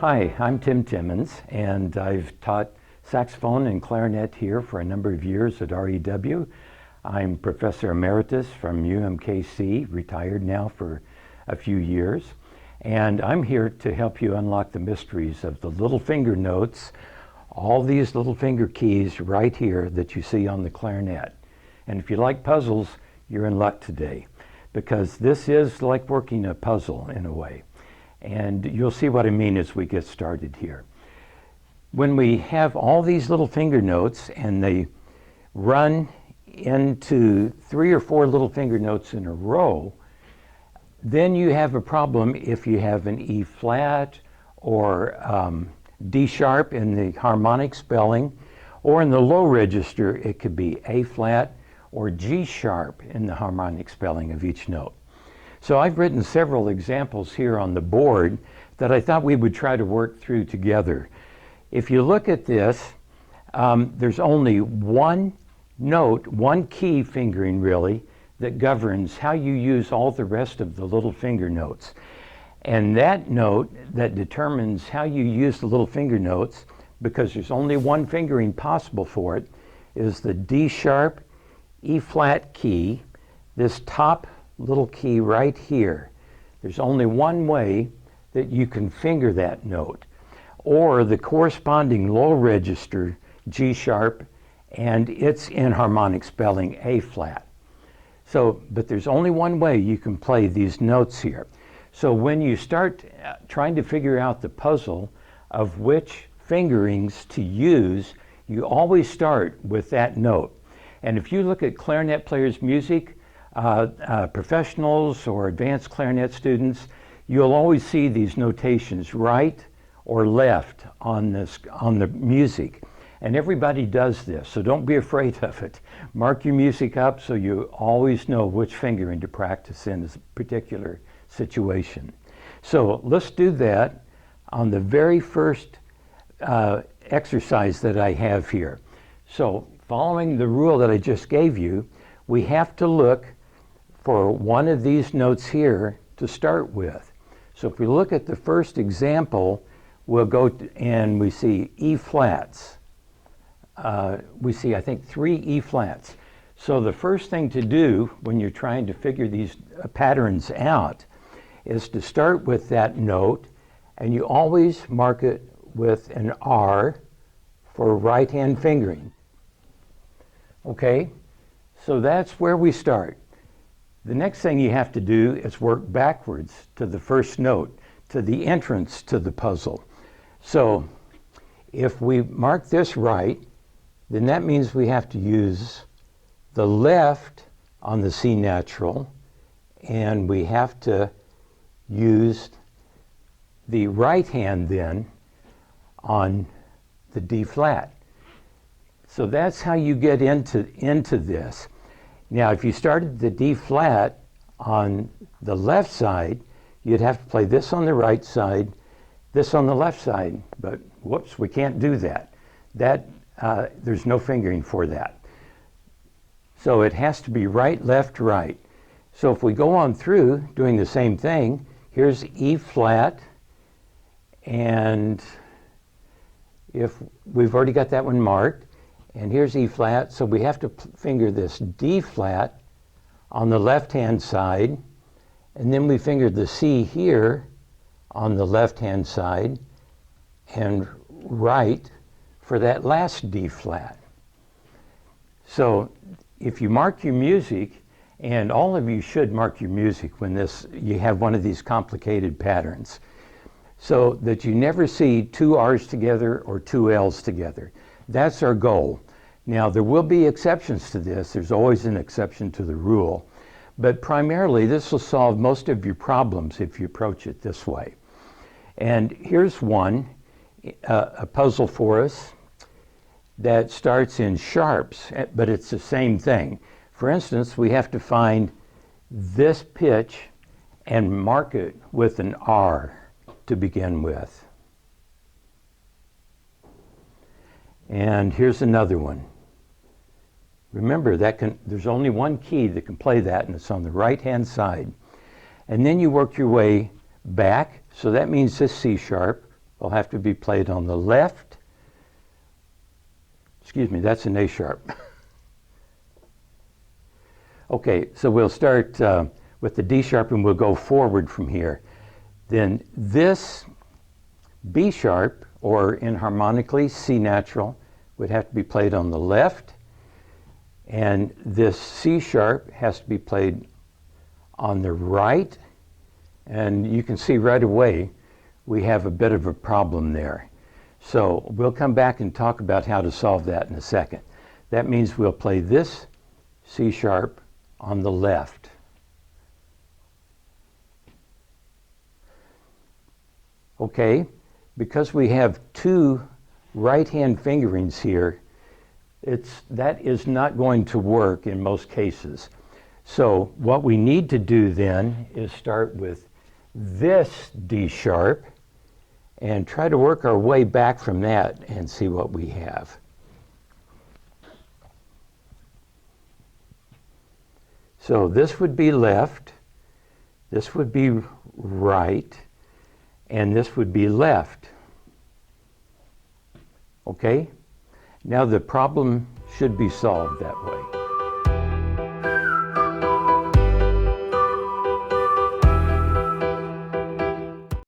Hi, I'm Tim Timmons, and I've taught saxophone and clarinet here for a number of years at REW. I'm Professor Emeritus from UMKC, retired now for a few years, and I'm here to help you unlock the mysteries of the little finger notes, all these little finger keys right here that you see on the clarinet. And if you like puzzles, you're in luck today, because this is like working a puzzle in a way. And you'll see what I mean as we get started here. When we have all these little finger notes and they run into 3 or 4 little finger notes in a row, then you have a problem if you have an E flat or D sharp in the harmonic spelling, or in the low register it could be A flat or G sharp in the harmonic spelling of each note. So I've written several examples here on the board that I thought we would try to work through together. If you look at this, there's only one note, one key fingering really, that governs how you use all the rest of the little finger notes. And that note that determines how you use the little finger notes, because there's only one fingering possible for it, is the D sharp, E flat key, this top little key right here. There's only one way that you can finger that note, or the corresponding low register G sharp, and it's in harmonic spelling A flat. So, but there's only one way you can play these notes here. So when you start trying to figure out the puzzle of which fingerings to use, you always start with that note. And if you look at clarinet players' music, professionals or advanced clarinet students, you'll always see these notations, right or left, on the music. And everybody does this, so don't be afraid of it. Mark your music up so you always know which fingering to practice in a particular situation. So let's do that on the very first exercise that I have here. So following the rule that I just gave you, we have to look for one of these notes here to start with. So if we look at the first example, we'll go and we see E flats. We see, I think, 3 E flats. So the first thing to do when you're trying to figure these patterns out is to start with that note, and you always mark it with an R for right-hand fingering. Okay, so that's where we start. The next thing you have to do is work backwards to the first note, to the entrance to the puzzle. So if we mark this right, then that means we have to use the left on the C natural, and we have to use the right hand then on the D flat. So that's how you get into this. Now, if you started the D flat on the left side, you'd have to play this on the right side, this on the left side, but whoops, we can't do that. There's no fingering for that. So it has to be right, left, right. So if we go on through doing the same thing, here's E flat, and if we've already got that one marked, and here's E flat, so we have to finger this D flat on the left-hand side, and then we finger the C here on the left-hand side, and right for that last D flat. So if you mark your music, and all of you should mark your music when you have one of these complicated patterns, so that you never see 2 R's together or 2 L's together. That's our goal. Now, there will be exceptions to this. There's always an exception to the rule. But primarily, this will solve most of your problems if you approach it this way. And here's one, a puzzle for us that starts in sharps, but it's the same thing. For instance, we have to find this pitch and mark it with an R to begin with. And here's another one. Remember, there's only one key that can play that, and it's on the right-hand side. And then you work your way back, so that means this C sharp will have to be played on the left. Excuse me, that's an A sharp. Okay, so we'll start with the D sharp and we'll go forward from here. Then this B sharp, or inharmonically C natural, would have to be played on the left. And this C sharp has to be played on the right. And you can see right away we have a bit of a problem there. So we'll come back and talk about how to solve that in a second. That means we'll play this C sharp on the left. Okay, because we have two right-hand fingerings here, that is not going to work in most cases. So what we need to do then is start with this D sharp and try to work our way back from that and see what we have. So this would be left, this would be right, and this would be left. Okay? Now the problem should be solved that way.